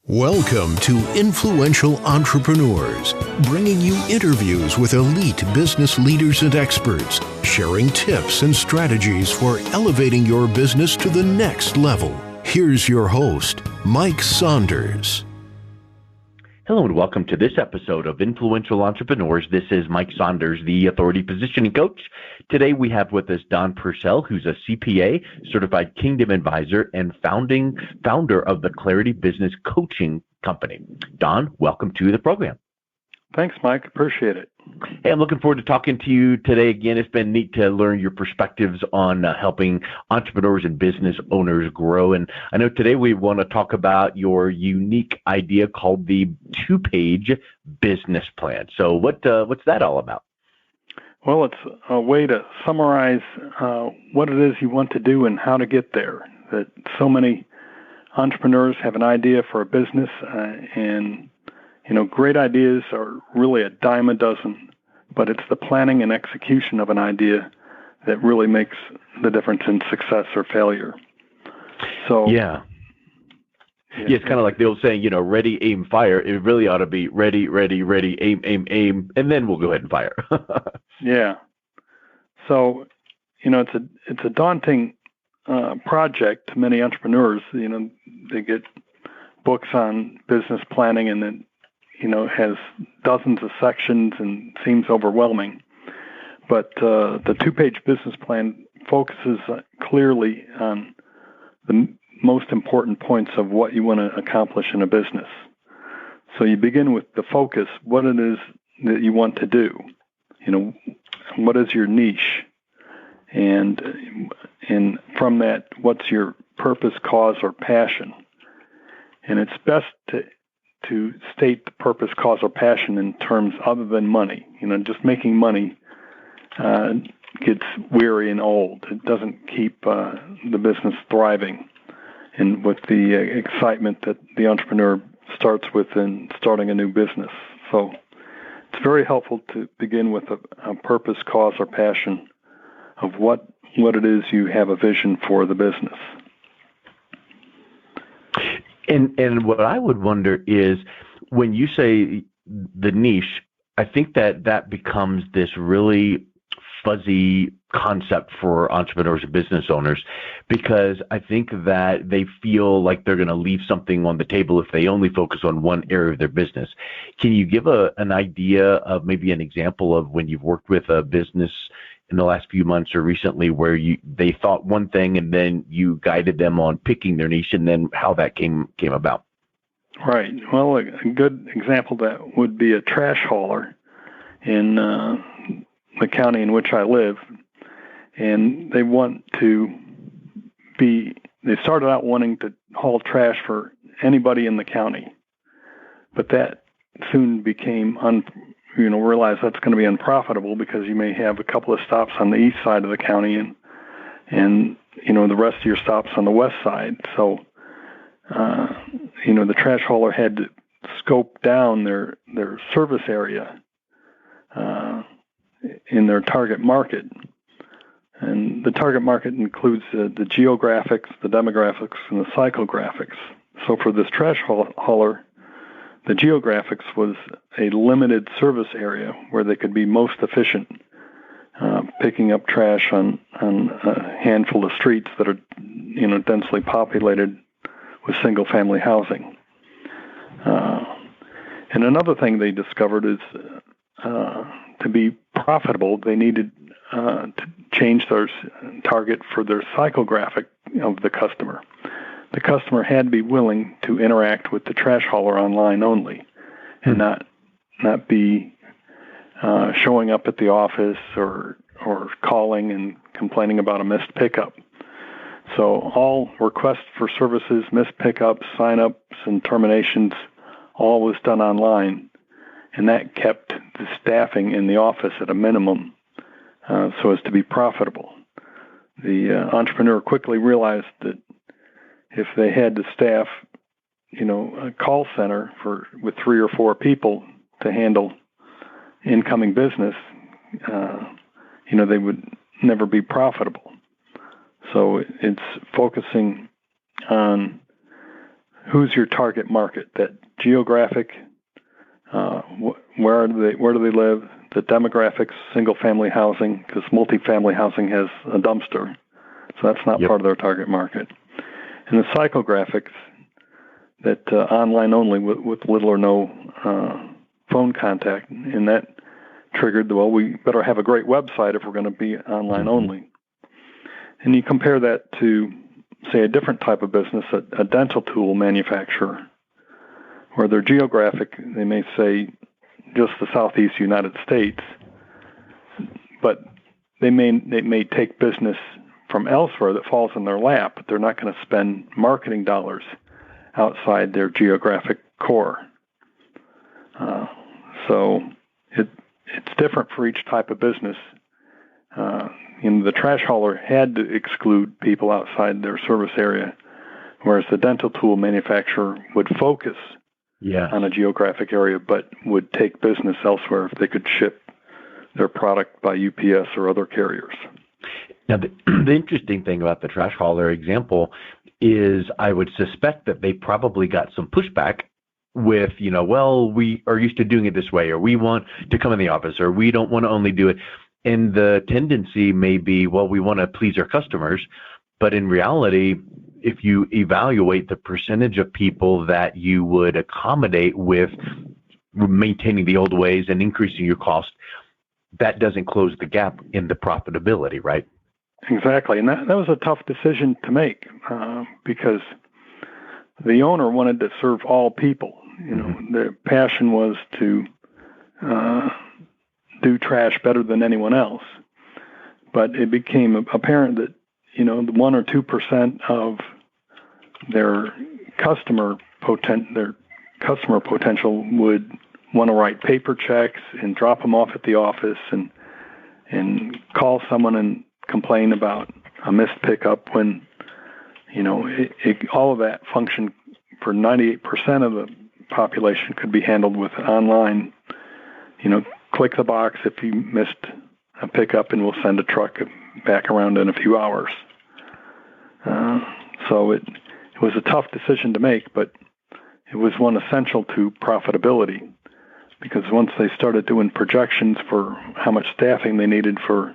Welcome to Influential Entrepreneurs, bringing you interviews with elite business leaders and experts, sharing tips and strategies for elevating your business to the next level. Here's your host, Mike Saunders. Hello and welcome to this episode of Influential Entrepreneurs. This is Mike Saunders, the Authority Positioning Coach. Today we have with us Don Purcell, who's a CPA, Certified Kingdom Advisor, and founder of the Clarity Business Coaching Company. Don, welcome to the program. Thanks, Mike. Appreciate it. Hey, I'm looking forward to talking to you today again. It's been neat to learn your perspectives on helping entrepreneurs and business owners grow. And I know today we want to talk about your unique idea called the two-page business plan. So what's that all about? Well, it's a way to summarize what it is you want to do and how to get there. That so many entrepreneurs have an idea for a business and great ideas are really a dime a dozen, but it's the planning and execution of an idea that really makes the difference in success or failure. So yeah, it's kind of like the old saying, ready, aim, fire. It really ought to be ready, aim, and then we'll go ahead and fire. Yeah. So, it's a daunting project to many entrepreneurs. They get books on business planning and then has dozens of sections and seems overwhelming. But the two-page business plan focuses clearly on the most important points of what you want to accomplish in a business. So you begin with the focus, what it is that you want to do. What is your niche? And from that, what's your purpose, cause, or passion? And it's best to state the purpose, cause, or passion in terms other than money. Just making money gets weary and old. It doesn't keep the business thriving and with the excitement that the entrepreneur starts with in starting a new business. So it's very helpful to begin with a purpose, cause, or passion of what it is you have a vision for the business. And what I would wonder is when you say the niche, I think that becomes this really fuzzy concept for entrepreneurs and business owners, because I think that they feel like they're going to leave something on the table if they only focus on one area of their business. Can you give an idea of maybe an example of when you've worked with a business in the last few months or recently where they thought one thing and then you guided them on picking their niche and then how that came about? Right. Well, a good example of that would be a trash hauler in the county in which I live. And they started out wanting to haul trash for anybody in the county. But that soon became realize that's going to be unprofitable because you may have a couple of stops on the east side of the county and the rest of your stops on the west side. So, the trash hauler had to scope down their service area in their target market. And the target market includes the geographics, the demographics, and the psychographics. So for this trash hauler, the geographics was a limited service area where they could be most efficient, picking up trash on a handful of streets that are, densely populated with single-family housing. And another thing they discovered is to be profitable, they needed to change their target for their psychographic of the customer. The customer had to be willing to interact with the trash hauler online only and not be showing up at the office or calling and complaining about a missed pickup. So all requests for services, missed pickups, sign-ups, and terminations, all was done online. And that kept the staffing in the office at a minimum so as to be profitable. The entrepreneur quickly realized that if they had to staff, a call center with 3 or 4 people to handle incoming business, they would never be profitable. So it's focusing on who's your target market, that geographic, where do they live, the demographics, single-family housing, because multifamily housing has a dumpster, so that's not part of their target market. And the psychographics, that online only with little or no phone contact, and that triggered, well, we better have a great website if we're going to be online only. And you compare that to, say, a different type of business, a dental tool manufacturer, where they're geographic, they may say just the Southeast United States, but they may take business from elsewhere that falls in their lap, but they're not going to spend marketing dollars outside their geographic core. So it's different for each type of business. The trash hauler had to exclude people outside their service area, whereas the dental tool manufacturer would focus on a geographic area, but would take business elsewhere if they could ship their product by UPS or other carriers. Now, the interesting thing about the trash hauler example is I would suspect that they probably got some pushback with, well, we are used to doing it this way, or we want to come in the office, or we don't want to only do it. And the tendency may be, well, we want to please our customers. But in reality, if you evaluate the percentage of people that you would accommodate with maintaining the old ways and increasing your cost, that doesn't close the gap in the profitability, right? Exactly. And that was a tough decision to make because the owner wanted to serve all people. Their passion was to do trash better than anyone else. But it became apparent that, the 1 or 2% of their customer potential would want to write paper checks and drop them off at the office and call someone and complain about a missed pickup when, all of that function for 98% of the population could be handled with online, click the box if you missed a pickup and we'll send a truck back around in a few hours. So it was a tough decision to make, but it was one essential to profitability, because once they started doing projections for how much staffing they needed for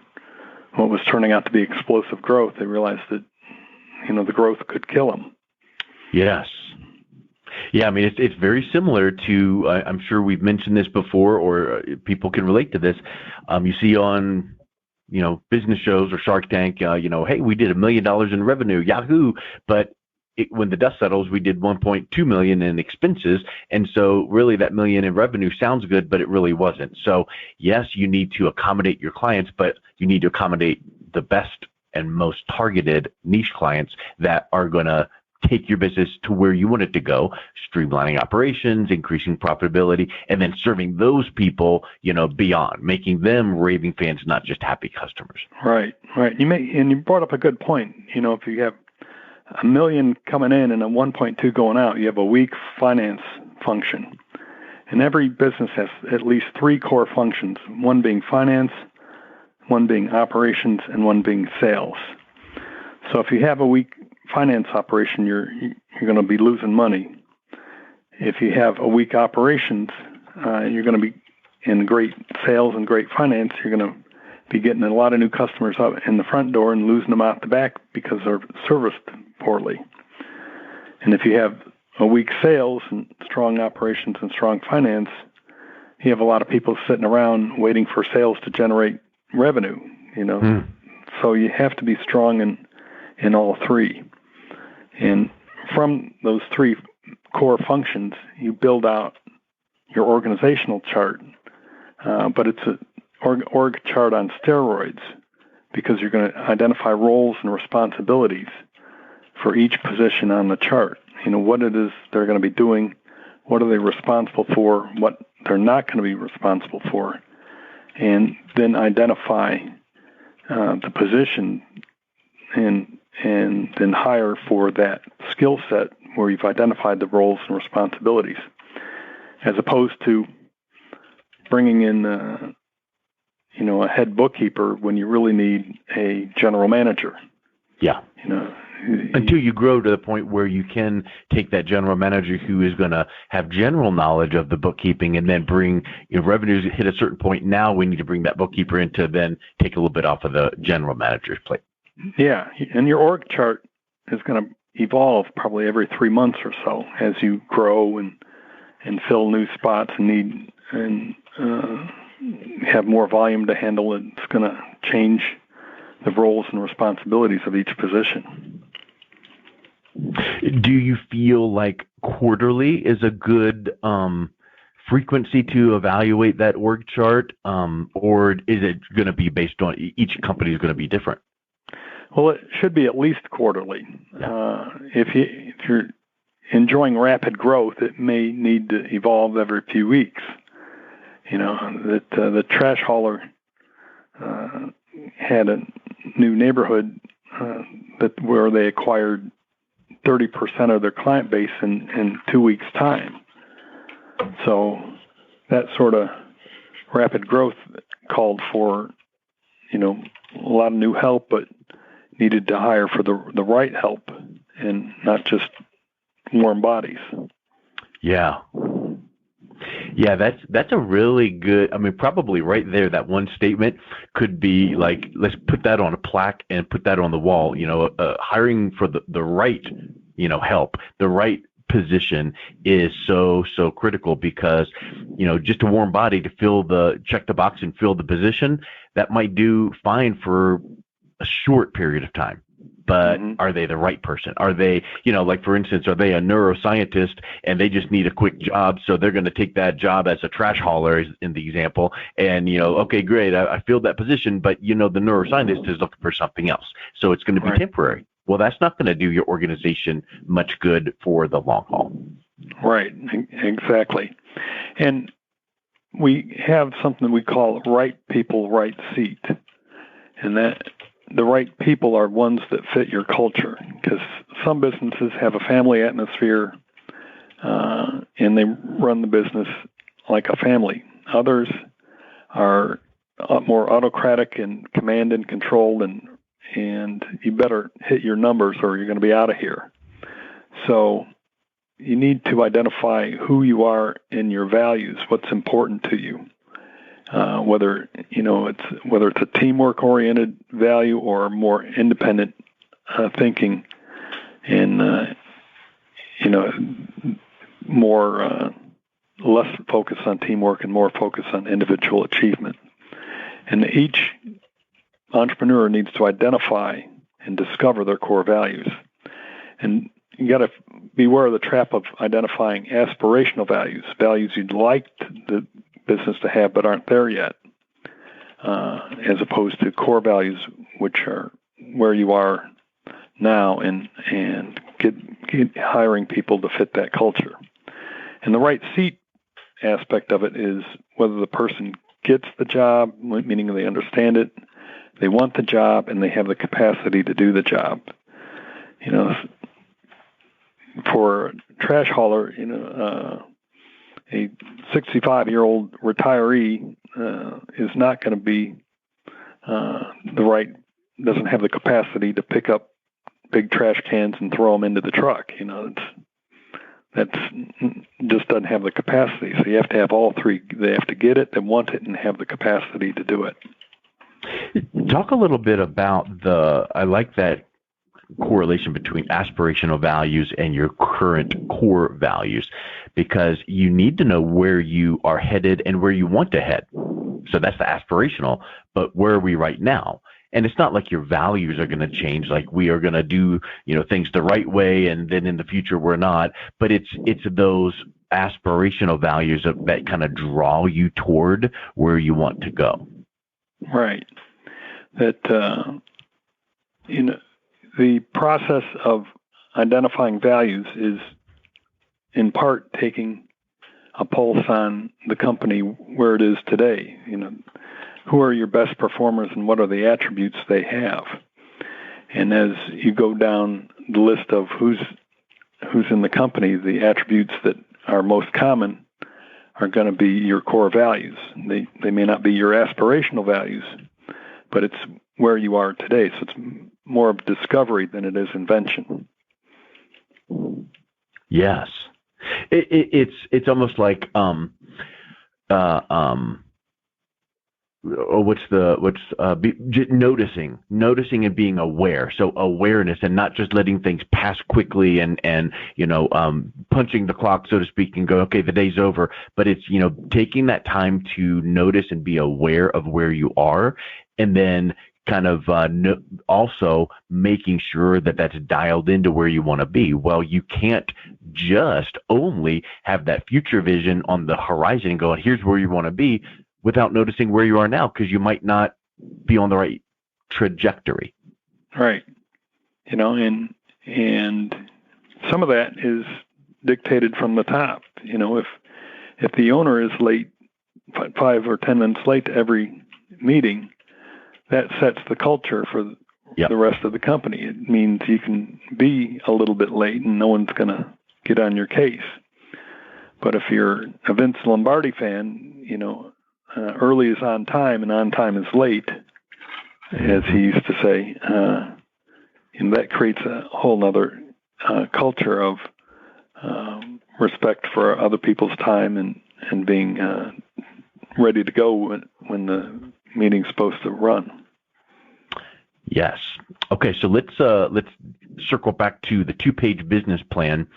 what was turning out to be explosive growth, they realized that, the growth could kill them. Yes. Yeah, I mean, it's very similar to, I'm sure we've mentioned this before, or people can relate to this. You see on, business shows or Shark Tank, hey, we did $1 million in revenue, yahoo! But when the dust settles, we did 1.2 million in expenses. And so really that $1 million in revenue sounds good, but it really wasn't. So yes, you need to accommodate your clients, but you need to accommodate the best and most targeted niche clients that are going to take your business to where you want it to go, streamlining operations, increasing profitability, and then serving those people, beyond, making them raving fans, not just happy customers. Right. You brought up a good point. If you have $1 million coming in and a 1.2 going out, you have a weak finance function. And every business has at least 3 core functions, one being finance, one being operations, and one being sales. So if you have a weak finance operation, you're going to be losing money. If you have a weak operations, you're going to be in great sales and great finance. You're going to be getting a lot of new customers up in the front door and losing them out the back because they're serviced poorly. And if you have a weak sales and strong operations and strong finance, you have a lot of people sitting around waiting for sales to generate revenue. So you have to be strong in all 3. And from those 3 core functions, you build out your organizational chart, but it's an org chart on steroids, because you're going to identify roles and responsibilities for each position on the chart. What it is they're going to be doing, what are they responsible for, what they're not going to be responsible for, and then identify the position and then hire for that skill set where you've identified the roles and responsibilities, as opposed to bringing in a head bookkeeper when you really need a general manager. Yeah. Until you grow to the point where you can take that general manager who is going to have general knowledge of the bookkeeping and then bring, revenues hit a certain point. Now we need to bring that bookkeeper in to then take a little bit off of the general manager's plate. Yeah, and your org chart is going to evolve probably every 3 months or so as you grow and fill new spots and need and have more volume to handle. It's going to change the roles and responsibilities of each position. Do you feel like quarterly is a good frequency to evaluate that org chart, or is it going to be based on each company is going to be different? Well, it should be at least quarterly. If you're enjoying rapid growth, it may need to evolve every few weeks. The trash hauler had a new neighborhood where they acquired 30% of their client base in 2 weeks' time. So that sort of rapid growth called for, a lot of new help, but needed to hire for the right help and not just warm bodies. Yeah. Yeah, that's a really good, probably right there, that one statement could be like, let's put that on a plaque and put that on the wall. Hiring for the right, help, the right position is so critical because, just a warm body to check the box and fill the position, that might do fine for a short period of time. But are they the right person? Are they, like for instance, are they a neuroscientist and they just need a quick job? So they're going to take that job as a trash hauler in the example. And, okay, great. I filled that position, but the neuroscientist is looking for something else. So it's going to be temporary. Well, that's not going to do your organization much good for the long haul. Right. Exactly. And we have something we call right people, right seat. And that the right people are ones that fit your culture, because some businesses have a family atmosphere and they run the business like a family. Others are more autocratic and command and control, and you better hit your numbers or you're going to be out of here. So you need to identify who you are in your values, what's important to you. Whether it's a teamwork oriented value or more independent thinking, and more less focus on teamwork and more focus on individual achievement. And each entrepreneur needs to identify and discover their core values. And you got to beware of the trap of identifying aspirational values you'd like the business to have but aren't there yet, as opposed to core values, which are where you are now, and get hiring people to fit that culture. And the right seat aspect of it is whether the person gets the job, meaning they understand it, they want the job, and they have the capacity to do the job. For a trash hauler, a 65-year-old retiree is not going to be doesn't have the capacity to pick up big trash cans and throw them into the truck. That's just doesn't have the capacity. So you have to have all three. They have to get it, they want it, and have the capacity to do it. Talk a little bit about I like that correlation between aspirational values and your current core values, because you need to know where you are headed and where you want to head. So that's the aspirational, but where are we right now? And it's not like your values are going to change, like we are going to do, things the right way, and then in the future we're not. But it's those aspirational values that kind of draw you toward where you want to go. Right. That the process of identifying values is in part taking a pulse on the company where it is today. Who are your best performers and what are the attributes they have? And as you go down the list of who's in the company, the attributes that are most common are going to be your core values. They may not be your aspirational values, but it's where you are today. So it's more of discovery than it is invention. Yes, it's almost like noticing and being aware. So awareness, and not just letting things pass quickly and punching the clock, so to speak, and go, okay, the day's over. But it's, taking that time to notice and be aware of where you are, and then kind of also making sure that that's dialed into where you want to be. Well, you can't just only have that future vision on the horizon and go, here's where you want to be, without noticing where you are now, because you might not be on the right trajectory. Right. And some of that is dictated from the top. If the owner is late, 5 or 10 minutes late to every meeting, that sets the culture for the rest of the company. It means you can be a little bit late and no one's going to get on your case. But if you're a Vince Lombardi fan, early is on time and on time is late, as he used to say, and that creates a whole nother culture of respect for other people's time and being ready to go when the meeting's supposed to run. Yes. Okay, so let's circle back to the 2-page business plan.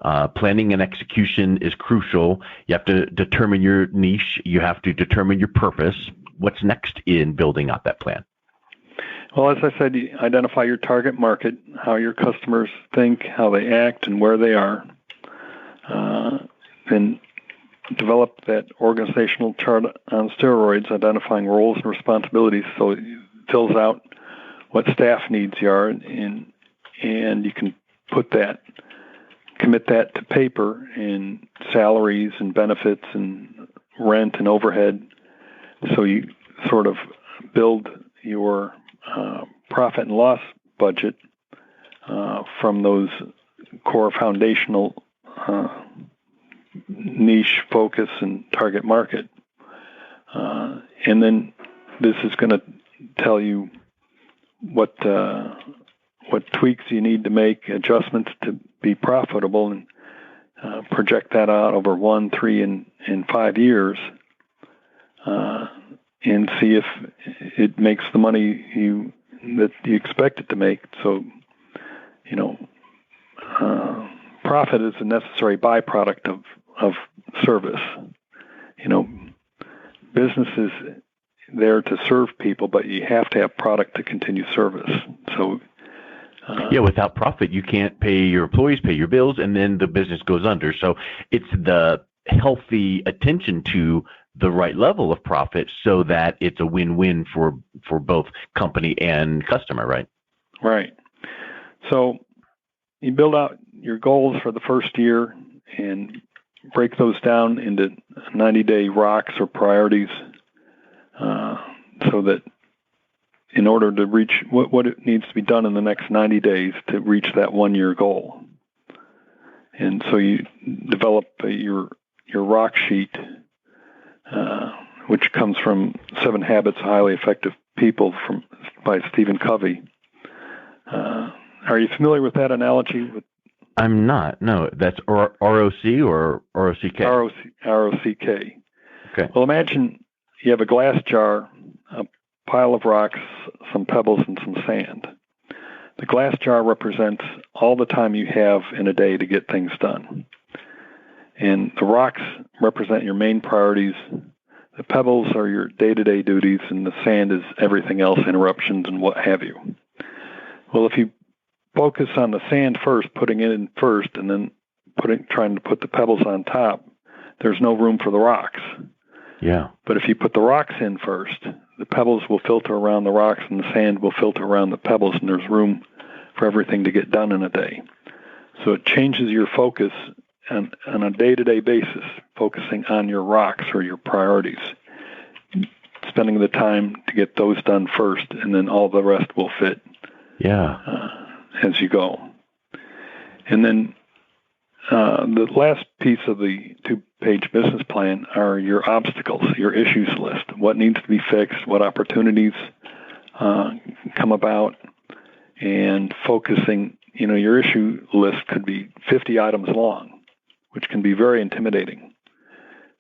Planning and execution is crucial. You have to determine your niche. You have to determine your purpose. What's next in building out that plan? Well, as I said, you identify your target market, how your customers think, how they act, and where they are. Then develop that organizational chart on steroids, identifying roles and responsibilities, so it fills out what staff needs you are, and you can commit that to paper in salaries and benefits and rent and overhead. So you sort of build your profit and loss budget from those core foundational niche, focus, and target market. And then this is going to tell you what tweaks you need to make, adjustments to be profitable, and project that out over 1, 3, and 5 years, and see if it makes the money that you expect it to make. So, profit is a necessary byproduct of service. Business is there to serve people, but you have to have product to continue service. So, without profit, you can't pay your employees, pay your bills, and then the business goes under. So it's the healthy attention to the right level of profit so that it's a win-win for both company and customer, right? Right. So you build out your goals for the first year and break those down into 90-day rocks or priorities, so that in order to reach what it needs to be done in the next 90 days to reach that 1-year goal. And so you develop your rock sheet, which comes from 7 Habits of Highly Effective People by Stephen Covey. Are you familiar with that analogy? I'm not. No, that's ROC or ROCK? ROCK. Okay. Well, imagine you have a glass jar, a pile of rocks, some pebbles, and some sand. The glass jar represents all the time you have in a day to get things done. And the rocks represent your main priorities. The pebbles are your day-to-day duties, and the sand is everything else, interruptions and what have you. Well, if you focus on the sand first, putting it in first, and then trying to put the pebbles on top, there's no room for the rocks. Yeah. But if you put the rocks in first, the pebbles will filter around the rocks and the sand will filter around the pebbles, and there's room for everything to get done in a day. So it changes your focus on a day-to-day basis, focusing on your rocks or your priorities, spending the time to get those done first, and then all the rest will fit as you go. And then the last piece of the 2-page business plan are your obstacles, your issues list, what needs to be fixed, what opportunities come about, and focusing, your issue list could be 50 items long, which can be very intimidating.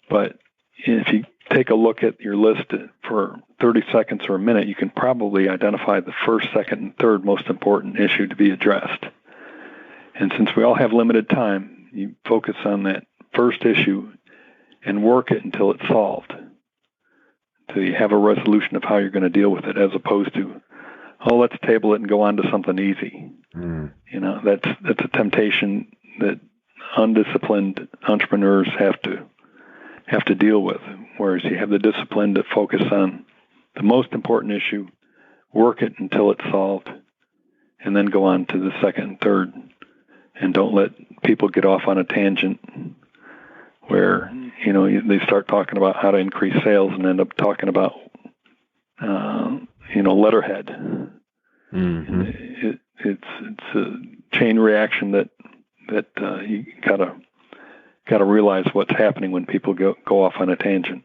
But if you take a look at your list for 30 seconds or a minute, you can probably identify the first, second, and third most important issue to be addressed. And since we all have limited time, you focus on that first issue and work it until it's solved, until you have a resolution of how you're going to deal with it, as opposed to, let's table it and go on to something easy. That's a temptation that undisciplined entrepreneurs have to deal with. Whereas you have the discipline to focus on the most important issue, work it until it's solved, and then go on to the second and third. And don't let people get off on a tangent where, they start talking about how to increase sales and end up talking about, letterhead. Mm-hmm. It's a chain reaction that you gotta realize what's happening when people go off on a tangent.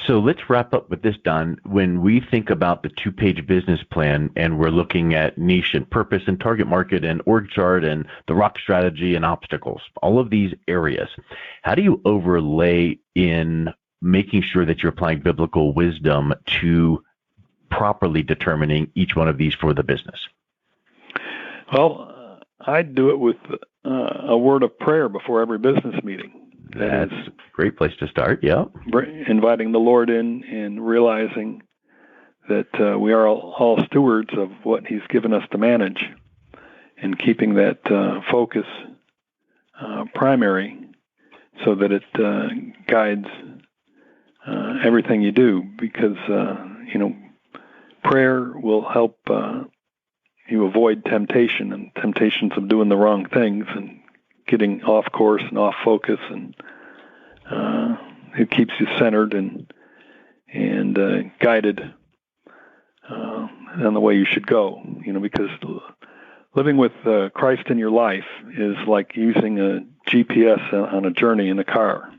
So let's wrap up with this, Don. When we think about the 2-page business plan and we're looking at niche and purpose and target market and org chart and the rock strategy and obstacles, all of these areas, how do you overlay in making sure that you're applying biblical wisdom to properly determining each one of these for the business? Well, I do it with a word of prayer before every business meeting. That's a great place to start, yeah. Inviting the Lord in and realizing that we are all stewards of what He's given us to manage, and keeping that focus primary so that it guides everything you do, because, prayer will help you avoid temptation and temptations of doing the wrong things and getting off course and off focus, and it keeps you centered and guided on the way you should go. Because living with Christ in your life is like using a GPS on a journey in a car.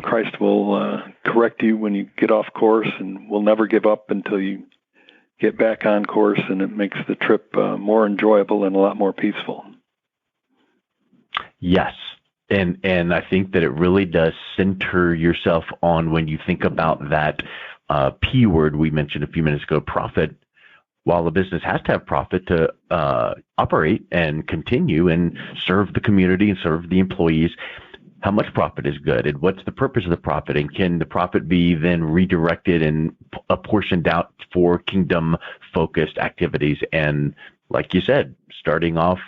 Christ will correct you when you get off course, and will never give up until you get back on course, and it makes the trip more enjoyable and a lot more peaceful. Yes. And I think that it really does center yourself on, when you think about that P word we mentioned a few minutes ago, profit. While a business has to have profit to operate and continue and serve the community and serve the employees, how much profit is good, and what's the purpose of the profit, and can the profit be then redirected and apportioned out for kingdom-focused activities? And like you said, starting off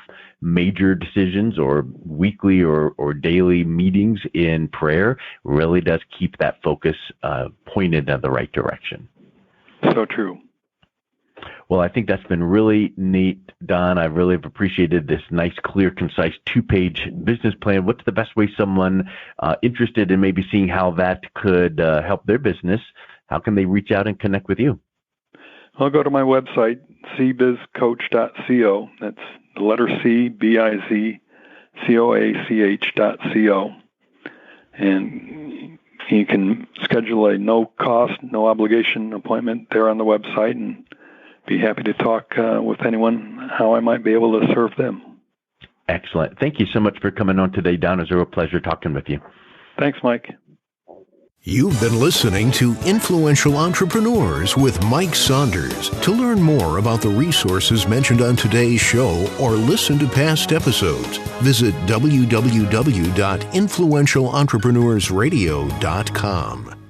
major decisions or weekly or daily meetings in prayer really does keep that focus pointed in the right direction. So true. Well, I think that's been really neat, Don. I really have appreciated this nice, clear, concise 2-page business plan. What's the best way someone interested in maybe seeing how that could help their business, how can they reach out and connect with you? I'll go to my website, cbizcoach.co. That's the letter C, BIZCOACH.co. And you can schedule a no-cost, no-obligation appointment there on the website, and be happy to talk with anyone how I might be able to serve them. Excellent. Thank you so much for coming on today, Don. It was a real pleasure talking with you. Thanks, Mike. You've been listening to Influential Entrepreneurs with Mike Saunders. To learn more about the resources mentioned on today's show or listen to past episodes, visit www.influentialentrepreneurssradio.com.